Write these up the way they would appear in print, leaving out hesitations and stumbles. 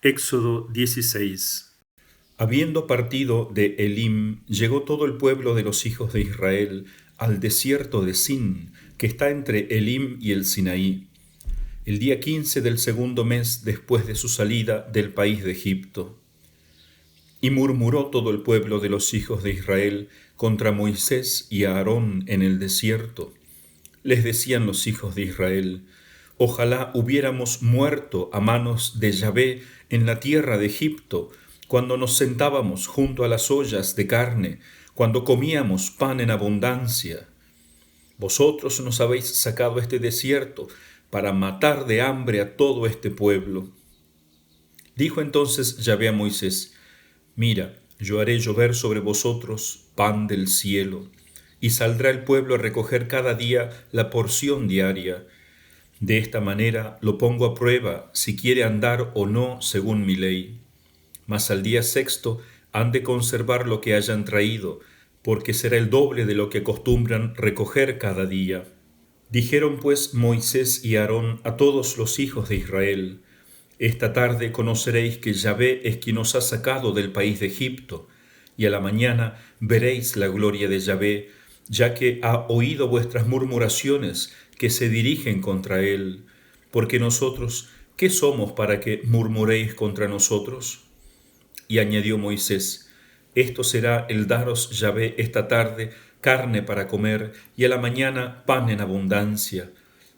Éxodo 16. Habiendo partido de Elim, llegó todo el pueblo de los hijos de Israel al desierto de Sin, que está entre Elim y el Sinaí, el día 15 del segundo mes después de su salida del país de Egipto. Y murmuró todo el pueblo de los hijos de Israel contra Moisés y Aarón en el desierto. Les decían los hijos de Israel: ojalá hubiéramos muerto a manos de Yahvé en la tierra de Egipto, cuando nos sentábamos junto a las ollas de carne, cuando comíamos pan en abundancia. Vosotros nos habéis sacado a este desierto para matar de hambre a todo este pueblo. Dijo entonces Yahvé a Moisés: mira, yo haré llover sobre vosotros pan del cielo, y saldrá el pueblo a recoger cada día la porción diaria. De esta manera lo pongo a prueba si quiere andar o no según mi ley. Mas al día sexto han de conservar lo que hayan traído, porque será el doble de lo que acostumbran recoger cada día. Dijeron pues Moisés y Aarón a todos los hijos de Israel: esta tarde conoceréis que Yahvé es quien os ha sacado del país de Egipto, y a la mañana veréis la gloria de Yahvé, ya que ha oído vuestras murmuraciones que se dirigen contra él. Porque nosotros, ¿qué somos para que murmuréis contra nosotros? Y añadió Moisés: esto será el daros Yahvé esta tarde carne para comer, y a la mañana pan en abundancia,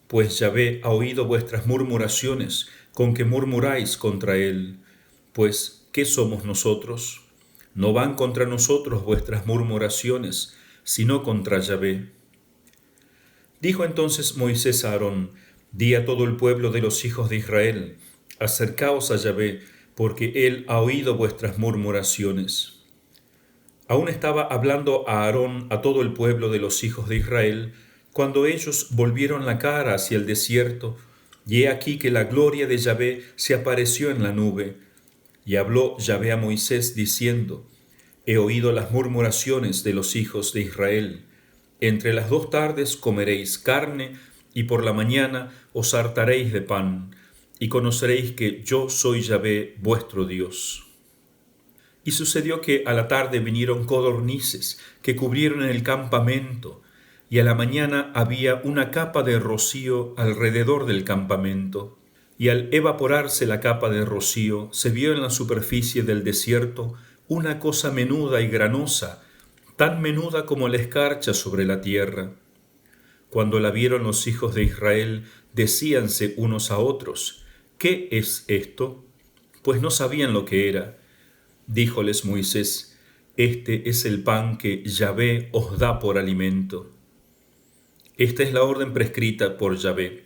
pues Yahvé ha oído vuestras murmuraciones con que murmuráis contra él. Pues, ¿qué somos nosotros? No van contra nosotros vuestras murmuraciones, sino contra Yahvé. Dijo entonces Moisés a Aarón: di a todo el pueblo de los hijos de Israel: acercaos a Yahvé, porque él ha oído vuestras murmuraciones. Aún estaba hablando a Aarón a todo el pueblo de los hijos de Israel, cuando ellos volvieron la cara hacia el desierto, y he aquí que la gloria de Yahvé se apareció en la nube. Y habló Yahvé a Moisés diciendo: he oído las murmuraciones de los hijos de Israel. Entre las 2 tardes comeréis carne, y por la mañana os hartaréis de pan, y conoceréis que yo soy Yahvé vuestro Dios. Y sucedió que a la tarde vinieron codornices que cubrieron el campamento, y a la mañana había una capa de rocío alrededor del campamento. Y al evaporarse la capa de rocío, se vio en la superficie del desierto una cosa menuda y granosa, tan menuda como la escarcha sobre la tierra. Cuando la vieron los hijos de Israel, decíanse unos a otros: ¿qué es esto? Pues no sabían lo que era. Díjoles Moisés: este es el pan que Yahvé os da por alimento. Esta es la orden prescrita por Yahvé: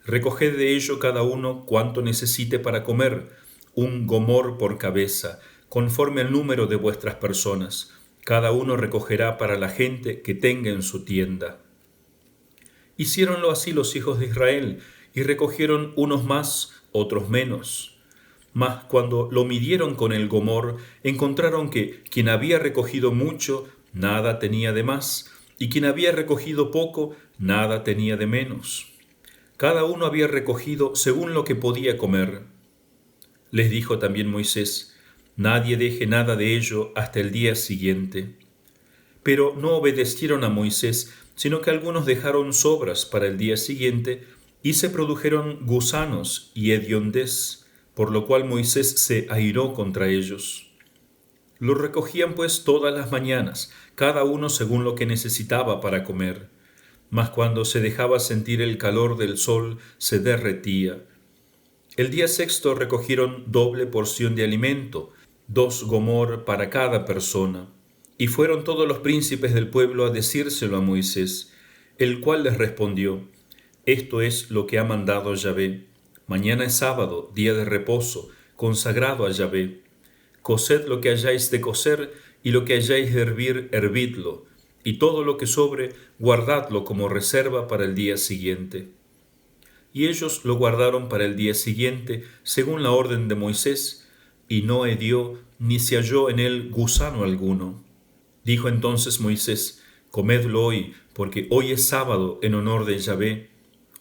recoged de ello cada uno cuanto necesite para comer, un gomor por cabeza, conforme al número de vuestras personas. Cada uno recogerá para la gente que tenga en su tienda. Hiciéronlo así los hijos de Israel, y recogieron unos más, otros menos. Mas cuando lo midieron con el gomor, encontraron que quien había recogido mucho, nada tenía de más, y quien había recogido poco, nada tenía de menos. Cada uno había recogido según lo que podía comer. Les dijo también Moisés: nadie deje nada de ello hasta el día siguiente. Pero no obedecieron a Moisés, sino que algunos dejaron sobras para el día siguiente, y se produjeron gusanos y hediondez, por lo cual Moisés se airó contra ellos. Lo recogían pues todas las mañanas, cada uno según lo que necesitaba para comer. Mas cuando se dejaba sentir el calor del sol, se derretía. El día sexto recogieron doble porción de alimento, 2 gomor para cada persona. Y fueron todos los príncipes del pueblo a decírselo a Moisés, el cual les respondió: esto es lo que ha mandado Yahvé. Mañana es sábado, día de reposo, consagrado a Yahvé. Coced lo que hayáis de cocer, y lo que hayáis de hervir, hervidlo, y todo lo que sobre, guardadlo como reserva para el día siguiente. Y ellos lo guardaron para el día siguiente, según la orden de Moisés, y no hedió ni se halló en él gusano alguno. Dijo entonces Moisés: comedlo hoy, porque hoy es sábado en honor de Yahvé.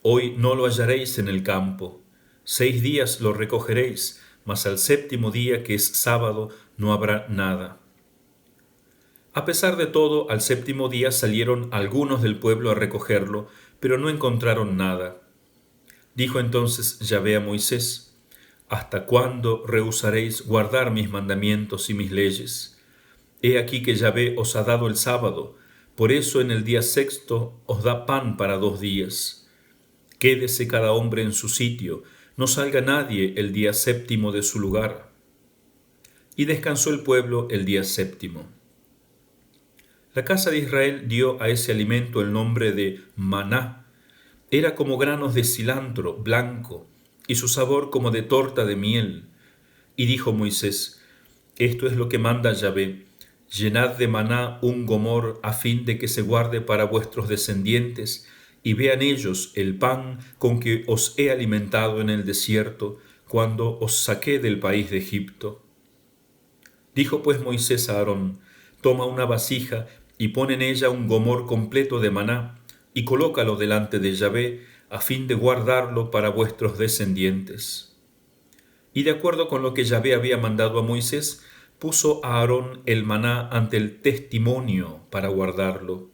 Hoy no lo hallaréis en el campo. 6 días lo recogeréis, mas al séptimo día, que es sábado, no habrá nada. A pesar de todo, al séptimo día salieron algunos del pueblo a recogerlo, pero no encontraron nada. Dijo entonces Yahvé a Moisés: ¿Hasta cuándo rehusaréis guardar mis mandamientos y mis leyes? He aquí que Yahvé os ha dado el sábado, por eso en el día sexto os da pan para 2 días. Quédese cada hombre en su sitio, no salga nadie el día séptimo de su lugar. Y descansó el pueblo el día séptimo. La casa de Israel dio a ese alimento el nombre de maná. Era como granos de cilantro blanco, y su sabor como de torta de miel. Y dijo Moisés: Esto es lo que manda Yahvé: llenad de maná un gomor, a fin de que se guarde para vuestros descendientes, y vean ellos el pan con que os he alimentado en el desierto, cuando os saqué del país de Egipto. Dijo pues Moisés a Aarón: Toma una vasija y pon en ella un gomor completo de maná, y colócalo delante de Yahvé, a fin de guardarlo para vuestros descendientes. Y de acuerdo con lo que Yahvé había mandado a Moisés, puso a Aarón el maná ante el testimonio para guardarlo.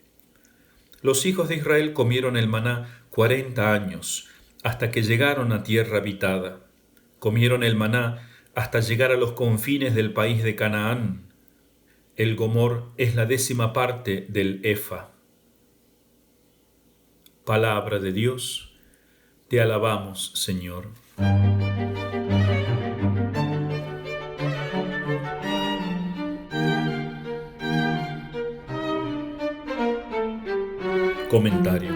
Los hijos de Israel comieron el maná 40 años, hasta que llegaron a tierra habitada. Comieron el maná hasta llegar a los confines del país de Canaán. El gomor es la 10ª parte del efa. Palabra de Dios, te alabamos, Señor. Comentario.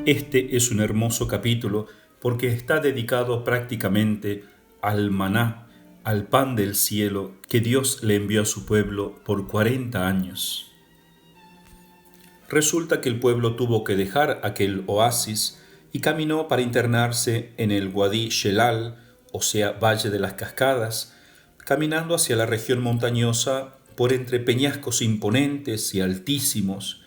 Este es un hermoso capítulo porque está dedicado prácticamente al maná, al pan del cielo que Dios le envió a su pueblo por 40 años. Resulta que el pueblo tuvo que dejar aquel oasis y caminó para internarse en el Wadi Shelal, o sea, Valle de las Cascadas, caminando hacia la región montañosa por entre peñascos imponentes y altísimos,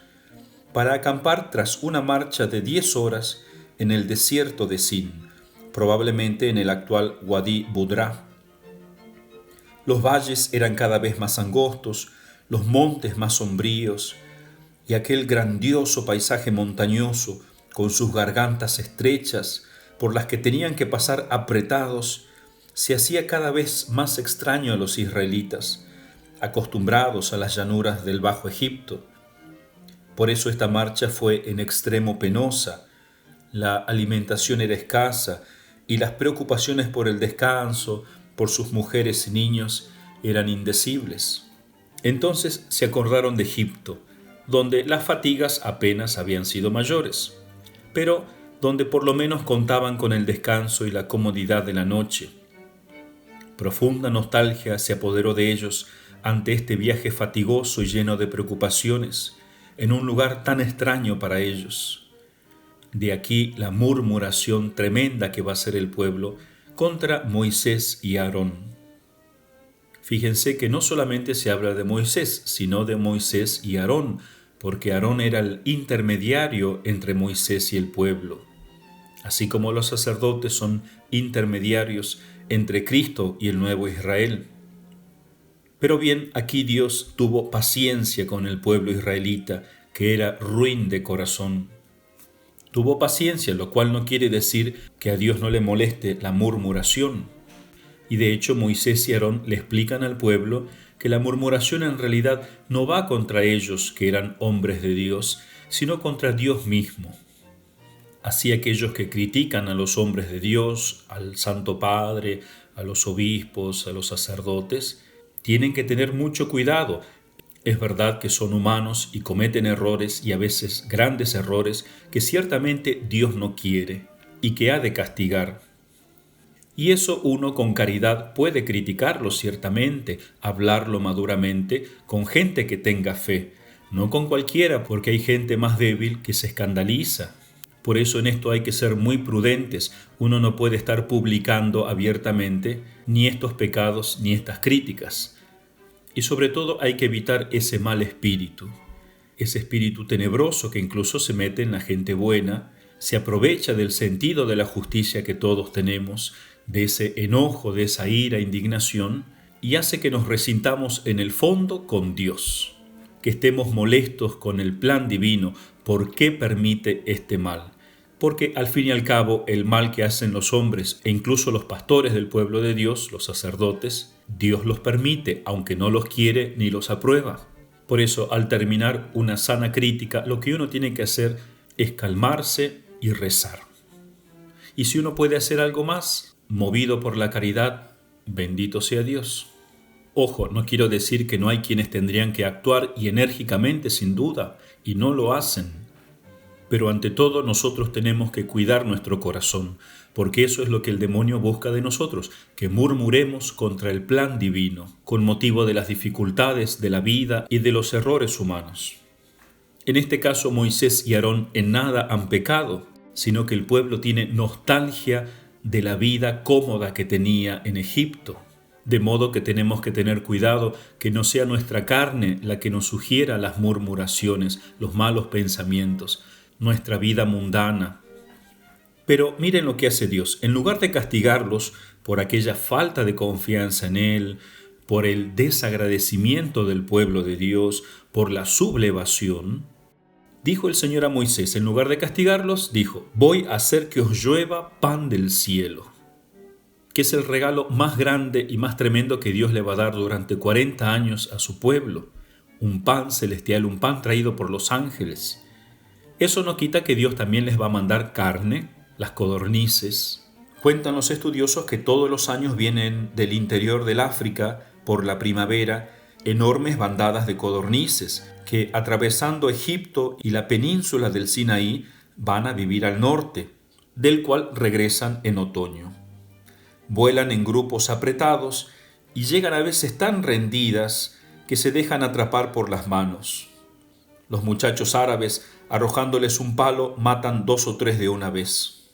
para acampar tras una marcha de 10 horas en el desierto de Sin, probablemente en el actual Wadi Budra. Los valles eran cada vez más angostos, los montes más sombríos, y aquel grandioso paisaje montañoso, con sus gargantas estrechas, por las que tenían que pasar apretados, se hacía cada vez más extraño a los israelitas, acostumbrados a las llanuras del Bajo Egipto. Por eso esta marcha fue en extremo penosa. La alimentación era escasa y las preocupaciones por el descanso, por sus mujeres y niños, eran indecibles. Entonces se acordaron de Egipto, donde las fatigas apenas habían sido mayores, pero donde por lo menos contaban con el descanso y la comodidad de la noche. Profunda nostalgia se apoderó de ellos ante este viaje fatigoso y lleno de preocupaciones, en un lugar tan extraño para ellos. De aquí la murmuración tremenda que va a hacer el pueblo contra Moisés y Aarón. Fíjense que no solamente se habla de Moisés, sino de Moisés y Aarón, porque Aarón era el intermediario entre Moisés y el pueblo, así como los sacerdotes son intermediarios entre Cristo y el nuevo Israel. Pero bien, aquí Dios tuvo paciencia con el pueblo israelita, que era ruin de corazón. Tuvo paciencia, lo cual no quiere decir que a Dios no le moleste la murmuración. Y de hecho Moisés y Aarón le explican al pueblo que la murmuración en realidad no va contra ellos, que eran hombres de Dios, sino contra Dios mismo. Así aquellos que critican a los hombres de Dios, al Santo Padre, a los obispos, a los sacerdotes, tienen que tener mucho cuidado. Es verdad que son humanos y cometen errores, y a veces grandes errores, que ciertamente Dios no quiere y que ha de castigar. Y eso uno con caridad puede criticarlo ciertamente, hablarlo maduramente con gente que tenga fe, no con cualquiera, porque hay gente más débil que se escandaliza. Por eso en esto hay que ser muy prudentes. Uno no puede estar publicando abiertamente ni estos pecados ni estas críticas. Y sobre todo hay que evitar ese mal espíritu, ese espíritu tenebroso que incluso se mete en la gente buena, se aprovecha del sentido de la justicia que todos tenemos, de ese enojo, de esa ira, indignación, y hace que nos resintamos en el fondo con Dios, que estemos molestos con el plan divino. ¿Por qué permite este mal? Porque al fin y al cabo el mal que hacen los hombres e incluso los pastores del pueblo de Dios, los sacerdotes, Dios los permite, aunque no los quiere ni los aprueba. Por eso, al terminar una sana crítica, lo que uno tiene que hacer es calmarse y rezar. Y si uno puede hacer algo más, movido por la caridad, bendito sea Dios. Ojo, no quiero decir que no hay quienes tendrían que actuar y enérgicamente, sin duda, y no lo hacen. Pero ante todo nosotros tenemos que cuidar nuestro corazón, porque eso es lo que el demonio busca de nosotros, que murmuremos contra el plan divino, con motivo de las dificultades de la vida y de los errores humanos. En este caso, Moisés y Aarón en nada han pecado, sino que el pueblo tiene nostalgia de la vida cómoda que tenía en Egipto. De modo que tenemos que tener cuidado que no sea nuestra carne la que nos sugiera las murmuraciones, los malos pensamientos, nuestra vida mundana. Pero miren lo que hace Dios. En lugar de castigarlos por aquella falta de confianza en Él, por el desagradecimiento del pueblo de Dios, por la sublevación, dijo el Señor a Moisés, en lugar de castigarlos, dijo: voy a hacer que os llueva pan del cielo, que es el regalo más grande y más tremendo que Dios le va a dar durante 40 años a su pueblo. Un pan celestial, un pan traído por los ángeles. Eso no quita que Dios también les va a mandar carne, las codornices. Cuentan los estudiosos que todos los años vienen del interior del África, por la primavera, enormes bandadas de codornices que, atravesando Egipto y la península del Sinaí, van a vivir al norte, del cual regresan en otoño. Vuelan en grupos apretados y llegan a veces tan rendidas que se dejan atrapar por las manos. Los muchachos árabes, arrojándoles un palo, matan 2 o 3 de una vez.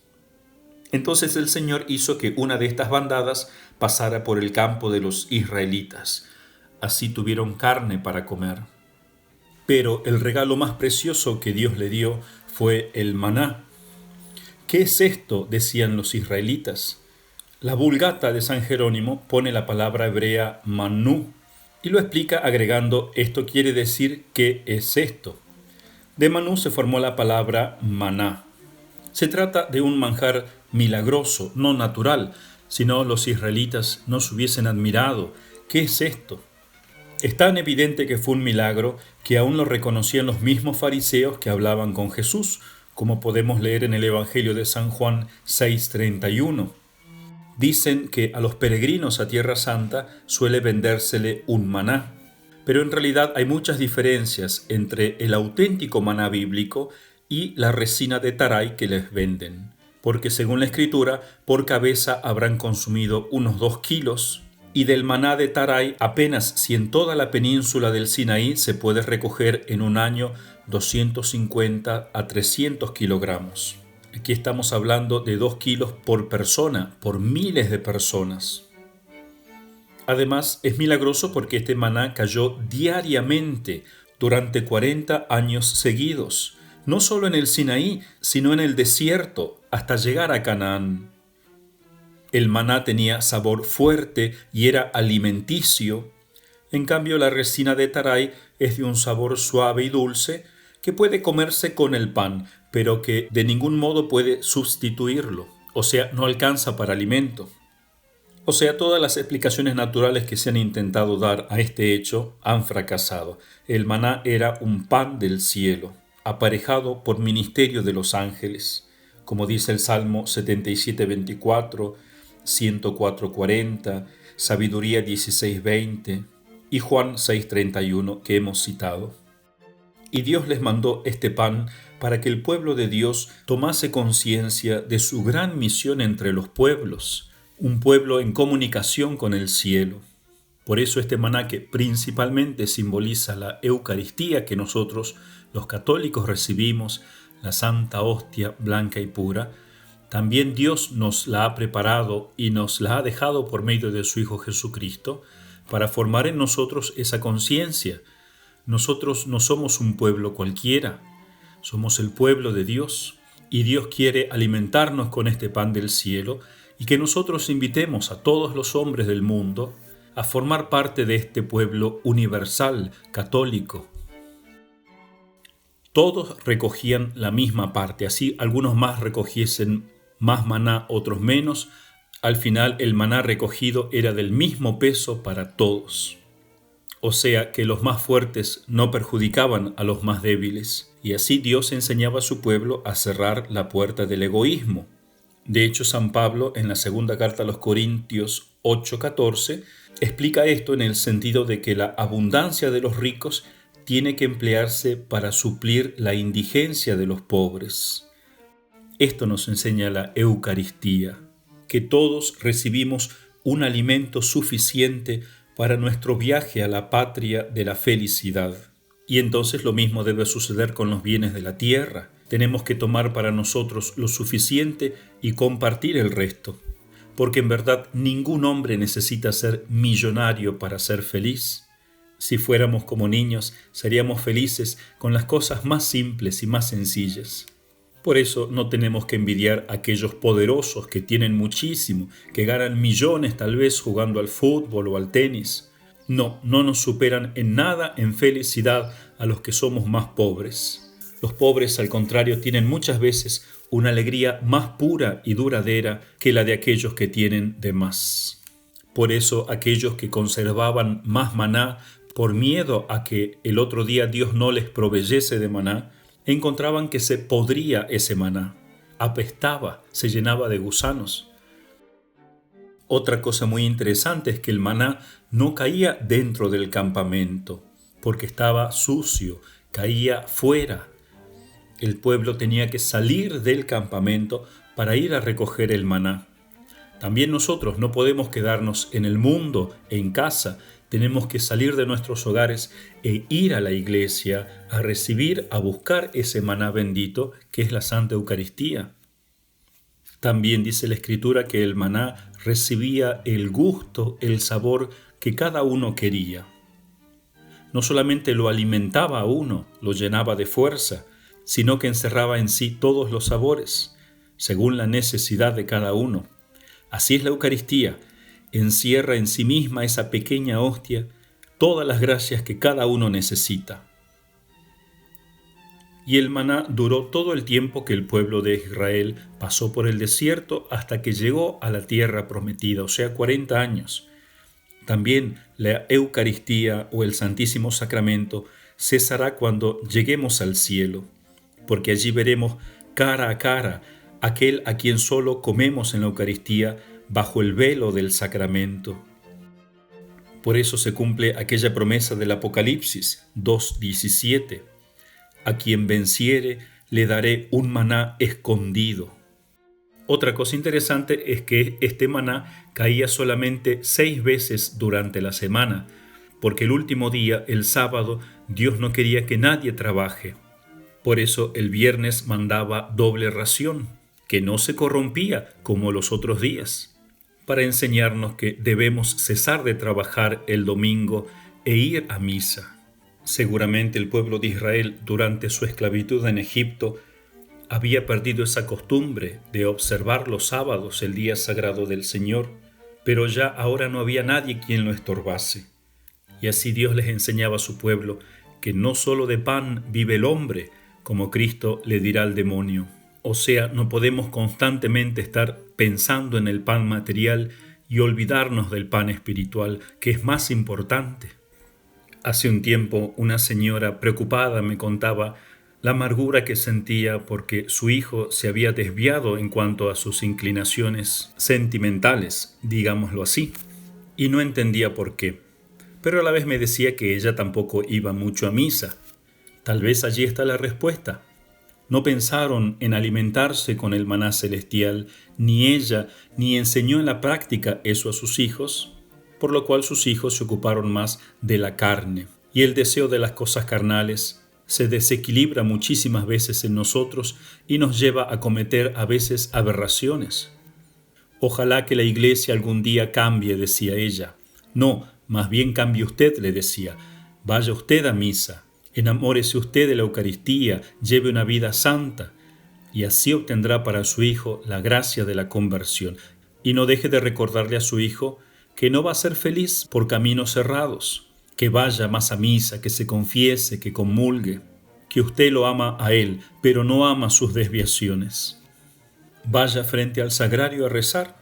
Entonces el Señor hizo que una de estas bandadas pasara por el campo de los israelitas. Así tuvieron carne para comer. Pero el regalo más precioso que Dios le dio fue el maná. ¿Qué es esto?, decían los israelitas. La Vulgata de San Jerónimo pone la palabra hebrea manú y lo explica agregando: esto quiere decir ¿qué es esto? De manú se formó la palabra maná. Se trata de un manjar milagroso, no natural, si no los israelitas no se hubiesen admirado. ¿Qué es esto? Es tan evidente que fue un milagro que aún lo reconocían los mismos fariseos que hablaban con Jesús, como podemos leer en el Evangelio de San Juan 6:31. Dicen que a los peregrinos a Tierra Santa suele vendérsele un maná, pero en realidad hay muchas diferencias entre el auténtico maná bíblico y la resina de taray que les venden, porque según la Escritura, por cabeza habrán consumido unos 2 kilos, y del maná de taray apenas si en toda la península del Sinaí se puede recoger en un año 250 a 300 kilogramos. Aquí estamos hablando de 2 kilos por persona, por miles de personas. Además, es milagroso porque este maná cayó diariamente durante 40 años seguidos, no solo en el Sinaí, sino en el desierto, hasta llegar a Canaán. El maná tenía sabor fuerte y era alimenticio. En cambio, la resina de taray es de un sabor suave y dulce que puede comerse con el pan, pero que de ningún modo puede sustituirlo, o sea, no alcanza para alimento. O sea, todas las explicaciones naturales que se han intentado dar a este hecho han fracasado. El maná era un pan del cielo, aparejado por ministerio de los ángeles, como dice el Salmo 77:24, 104:40, Sabiduría 16:20 y Juan 6:31 que hemos citado. Y Dios les mandó este pan para que el pueblo de Dios tomase conciencia de su gran misión entre los pueblos, un pueblo en comunicación con el cielo. Por eso este maná, que principalmente simboliza la Eucaristía que nosotros los católicos recibimos, la Santa Hostia blanca y pura, también Dios nos la ha preparado y nos la ha dejado por medio de su Hijo Jesucristo para formar en nosotros esa conciencia. Nosotros no somos un pueblo cualquiera, somos el pueblo de Dios y Dios quiere alimentarnos con este pan del cielo y que nosotros invitemos a todos los hombres del mundo a formar parte de este pueblo universal, católico. Todos recogían la misma parte, así algunos más recogiesen más maná, otros menos. Al final el maná recogido era del mismo peso para todos. O sea que los más fuertes no perjudicaban a los más débiles. Y así Dios enseñaba a su pueblo a cerrar la puerta del egoísmo. De hecho, San Pablo, en la segunda carta a los Corintios 8:14, explica esto en el sentido de que la abundancia de los ricos tiene que emplearse para suplir la indigencia de los pobres. Esto nos enseña la Eucaristía, que todos recibimos un alimento suficiente para nuestro viaje a la patria de la felicidad. Y entonces lo mismo debe suceder con los bienes de la tierra. Tenemos que tomar para nosotros lo suficiente y compartir el resto, porque en verdad ningún hombre necesita ser millonario para ser feliz. Si fuéramos como niños, seríamos felices con las cosas más simples y más sencillas. Por eso no tenemos que envidiar a aquellos poderosos que tienen muchísimo, que ganan millones tal vez jugando al fútbol o al tenis. No nos superan en nada en felicidad a los que somos más pobres. Los pobres, al contrario, tienen muchas veces una alegría más pura y duradera que la de aquellos que tienen de más. Por eso aquellos que conservaban más maná por miedo a que el otro día Dios no les proveyese de maná, encontraban que se podría ese maná, apestaba, se llenaba de gusanos. Otra cosa muy interesante es que el maná no caía dentro del campamento, porque estaba sucio, caía fuera. El pueblo tenía que salir del campamento para ir a recoger el maná. También nosotros no podemos quedarnos en el mundo, en casa. Tenemos que salir de nuestros hogares e ir a la iglesia a recibir, a buscar ese maná bendito que es la Santa Eucaristía. También dice la Escritura que el maná recibía el gusto, el sabor que cada uno quería. No solamente lo alimentaba a uno, lo llenaba de fuerza, sino que encerraba en sí todos los sabores, según la necesidad de cada uno. Así es la Eucaristía. Encierra en sí misma esa pequeña hostia todas las gracias que cada uno necesita. Y el maná duró todo el tiempo que el pueblo de Israel pasó por el desierto hasta que llegó a la tierra prometida, o sea, 40 años. También la Eucaristía o el Santísimo Sacramento cesará cuando lleguemos al cielo, porque allí veremos cara a cara aquel a quien solo comemos en la Eucaristía bajo el velo del sacramento. Por eso se cumple aquella promesa del Apocalipsis 2:17. A quien venciere le daré un maná escondido. Otra cosa interesante es que este maná caía solamente 6 veces durante la semana, porque el último día, el sábado, Dios no quería que nadie trabaje. Por eso el viernes mandaba doble ración, que no se corrompía como los otros días, para enseñarnos que debemos cesar de trabajar el domingo e ir a misa. Seguramente el pueblo de Israel durante su esclavitud en Egipto había perdido esa costumbre de observar los sábados, el día sagrado del Señor, pero ya ahora no había nadie quien lo estorbase. Y así Dios les enseñaba a su pueblo que no solo de pan vive el hombre, como Cristo le dirá al demonio. O sea, no podemos constantemente estar pensando en el pan material y olvidarnos del pan espiritual, que es más importante. Hace un tiempo una señora preocupada me contaba la amargura que sentía porque su hijo se había desviado en cuanto a sus inclinaciones sentimentales, digámoslo así, y no entendía por qué. Pero a la vez me decía que ella tampoco iba mucho a misa. Tal vez allí está la respuesta. No pensaron en alimentarse con el maná celestial, ni ella ni enseñó en la práctica eso a sus hijos, por lo cual sus hijos se ocuparon más de la carne. Y el deseo de las cosas carnales se desequilibra muchísimas veces en nosotros y nos lleva a cometer a veces aberraciones. Ojalá que la iglesia algún día cambie, decía ella. No, más bien cambie usted, le decía. Vaya usted a misa. Enamórese usted de la Eucaristía, lleve una vida santa, y así obtendrá para su hijo la gracia de la conversión. Y no deje de recordarle a su hijo que no va a ser feliz por caminos cerrados, que vaya más a misa, que se confiese, que comulgue, que usted lo ama a él, pero no ama sus desviaciones. Vaya frente al sagrario a rezar,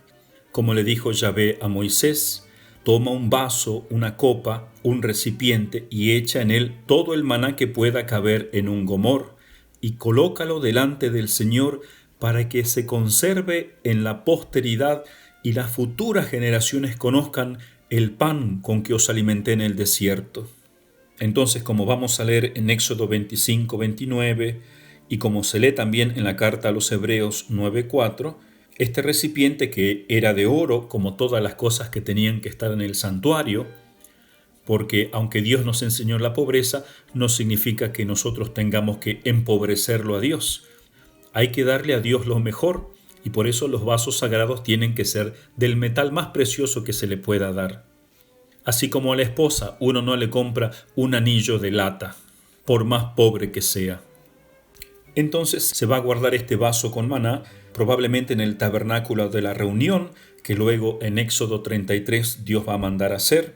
como le dijo Yahvé a Moisés, toma un vaso, una copa, un recipiente y echa en él todo el maná que pueda caber en un gomor y colócalo delante del Señor para que se conserve en la posteridad y las futuras generaciones conozcan el pan con que os alimenté en el desierto. Entonces, como vamos a leer en Éxodo 25-29 y como se lee también en la carta a los Hebreos 9:4, este recipiente, que era de oro, como todas las cosas que tenían que estar en el santuario, porque aunque Dios nos enseñó la pobreza, no significa que nosotros tengamos que empobrecerlo a Dios. Hay que darle a Dios lo mejor, y por eso los vasos sagrados tienen que ser del metal más precioso que se le pueda dar. Así como a la esposa uno no le compra un anillo de lata, por más pobre que sea. Entonces se va a guardar este vaso con maná, probablemente en el tabernáculo de la reunión, que luego en Éxodo 33 Dios va a mandar a hacer.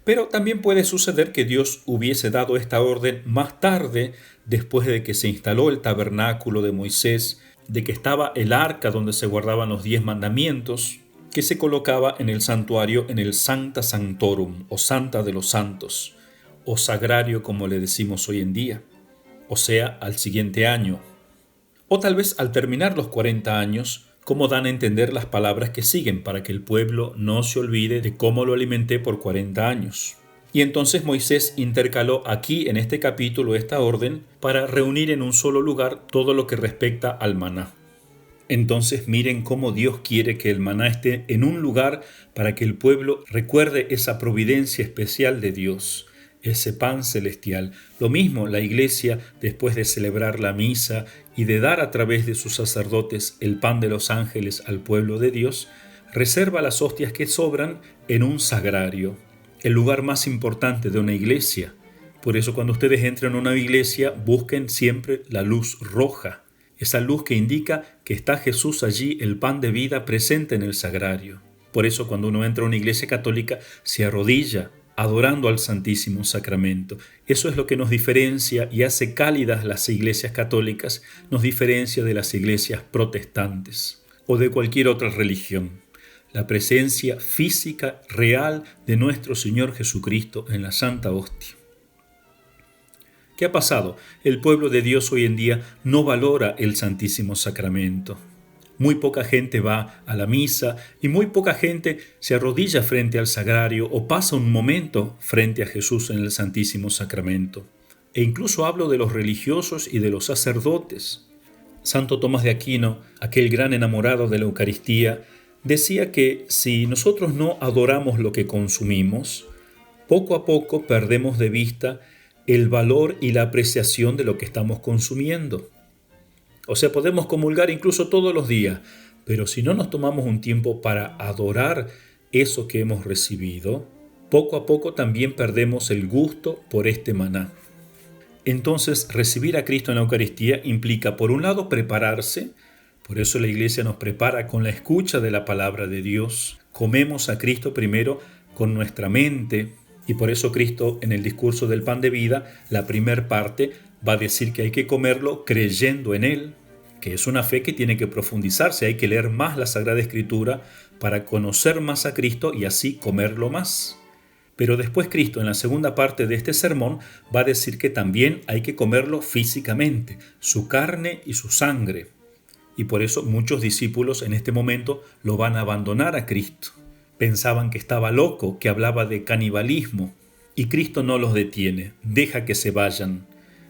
Pero también puede suceder que Dios hubiese dado esta orden más tarde, después de que se instaló el tabernáculo de Moisés, de que estaba el arca donde se guardaban los 10 mandamientos, que se colocaba en el santuario en el Sancta Sanctorum, o Santa de los Santos, o Sagrario como le decimos hoy en día, o sea, al siguiente año. O tal vez al terminar los 40 años, como dan a entender las palabras que siguen, para que el pueblo no se olvide de cómo lo alimenté por 40 años. Y entonces Moisés intercaló aquí en este capítulo esta orden para reunir en un solo lugar todo lo que respecta al maná. Entonces miren cómo Dios quiere que el maná esté en un lugar para que el pueblo recuerde esa providencia especial de Dios, ese pan celestial. Lo mismo la iglesia, después de celebrar la misa y de dar a través de sus sacerdotes el pan de los ángeles al pueblo de Dios, reserva las hostias que sobran en un sagrario, el lugar más importante de una iglesia. Por eso cuando ustedes entran a una iglesia, busquen siempre la luz roja, esa luz que indica que está Jesús allí, el pan de vida presente en el sagrario. Por eso cuando uno entra a una iglesia católica, se arrodilla, adorando al Santísimo Sacramento. Eso es lo que nos diferencia y hace cálidas las iglesias católicas, nos diferencia de las iglesias protestantes o de cualquier otra religión. La presencia física, real de nuestro Señor Jesucristo en la Santa Hostia. ¿Qué ha pasado? El pueblo de Dios hoy en día no valora el Santísimo Sacramento. Muy poca gente va a la misa y muy poca gente se arrodilla frente al sagrario o pasa un momento frente a Jesús en el Santísimo Sacramento. E incluso hablo de los religiosos y de los sacerdotes. Santo Tomás de Aquino, aquel gran enamorado de la Eucaristía, decía que si nosotros no adoramos lo que consumimos, poco a poco perdemos de vista el valor y la apreciación de lo que estamos consumiendo. O sea, podemos comulgar incluso todos los días, pero si no nos tomamos un tiempo para adorar eso que hemos recibido, poco a poco también perdemos el gusto por este maná. Entonces, recibir a Cristo en la Eucaristía implica, por un lado, prepararse. Por eso la Iglesia nos prepara con la escucha de la palabra de Dios. Comemos a Cristo primero con nuestra mente, y por eso Cristo en el discurso del pan de vida, la primer parte, va a decir que hay que comerlo creyendo en Él, que es una fe que tiene que profundizarse, hay que leer más la Sagrada Escritura para conocer más a Cristo y así comerlo más. Pero después Cristo, en la segunda parte de este sermón, va a decir que también hay que comerlo físicamente, su carne y su sangre. Y por eso muchos discípulos en este momento lo van a abandonar a Cristo. Pensaban que estaba loco, que hablaba de canibalismo, y Cristo no los detiene, deja que se vayan.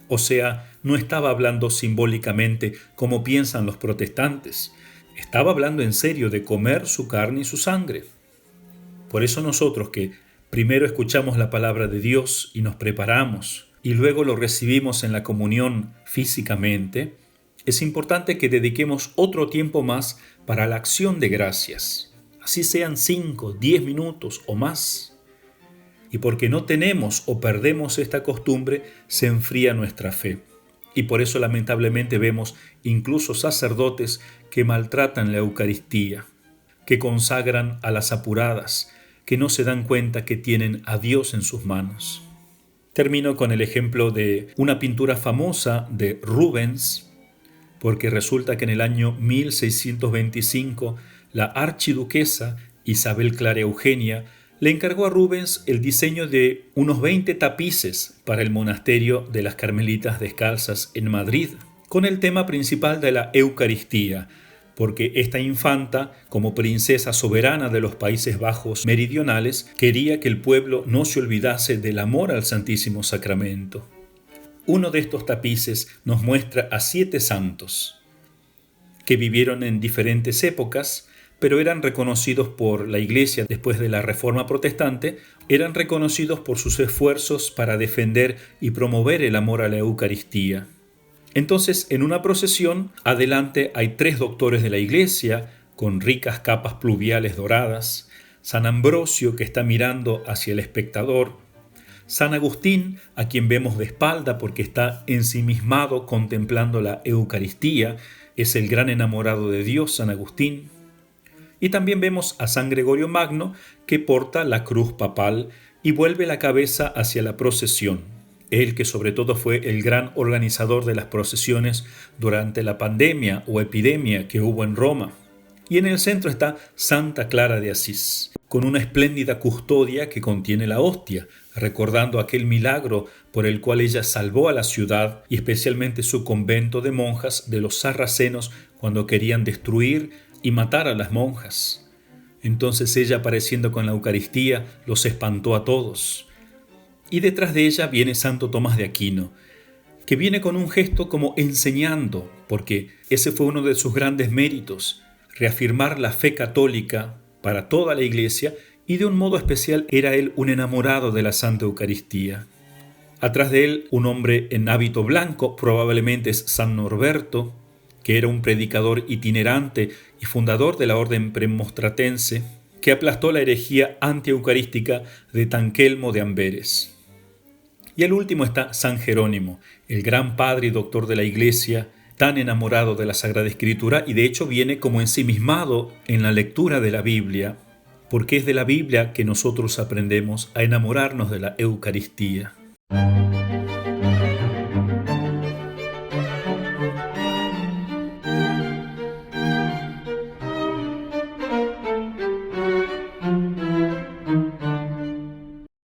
O sea, no estaba hablando simbólicamente como piensan los protestantes, estaba hablando en serio de comer su carne y su sangre. Por eso nosotros que primero escuchamos la palabra de Dios y nos preparamos, y luego lo recibimos en la comunión físicamente, es importante que dediquemos otro tiempo más para la acción de gracias. Así sean 5, 10 minutos o más. Y porque no tenemos o perdemos esta costumbre, se enfría nuestra fe. Y por eso lamentablemente vemos incluso sacerdotes que maltratan la Eucaristía. que consagran a las apuradas, que no se dan cuenta que tienen a Dios en sus manos. Termino con el ejemplo de una pintura famosa de Rubens, porque resulta que en el año 1625 la archiduquesa Isabel Clara Eugenia le encargó a Rubens el diseño de unos 20 tapices para el monasterio de las Carmelitas Descalzas en Madrid, con el tema principal de la Eucaristía, porque esta infanta, como princesa soberana de los Países Bajos meridionales, quería que el pueblo no se olvidase del amor al Santísimo Sacramento. Uno de estos tapices nos muestra a 7 santos que vivieron en diferentes épocas, pero eran reconocidos por la Iglesia después de la Reforma Protestante, eran reconocidos por sus esfuerzos para defender y promover el amor a la Eucaristía. Entonces, en una procesión, adelante hay 3 doctores de la Iglesia, con ricas capas pluviales doradas, San Ambrosio, que está mirando hacia el espectador, San Agustín, a quien vemos de espalda porque está ensimismado contemplando la Eucaristía, es el gran enamorado de Dios, San Agustín. Y también vemos a San Gregorio Magno, que porta la cruz papal y vuelve la cabeza hacia la procesión. Él que sobre todo fue el gran organizador de las procesiones durante la pandemia o epidemia que hubo en Roma. Y en el centro está Santa Clara de Asís, con una espléndida custodia que contiene la hostia, recordando aquel milagro por el cual ella salvó a la ciudad y especialmente su convento de monjas de los sarracenos cuando querían destruir y matar a las monjas. Entonces ella, apareciendo con la Eucaristía, los espantó a todos. Y detrás de ella viene Santo Tomás de Aquino, que viene con un gesto como enseñando, porque ese fue uno de sus grandes méritos, reafirmar la fe católica para toda la Iglesia, y de un modo especial era él un enamorado de la Santa Eucaristía. Atrás de él, un hombre en hábito blanco, probablemente es San Norberto, que era un predicador itinerante y fundador de la orden premonstratense, que aplastó la herejía antieucarística de Tanquelmo de Amberes. Y al último está San Jerónimo, el gran padre y doctor de la Iglesia, tan enamorado de la Sagrada Escritura y de hecho viene como ensimismado en la lectura de la Biblia, porque es de la Biblia que nosotros aprendemos a enamorarnos de la Eucaristía.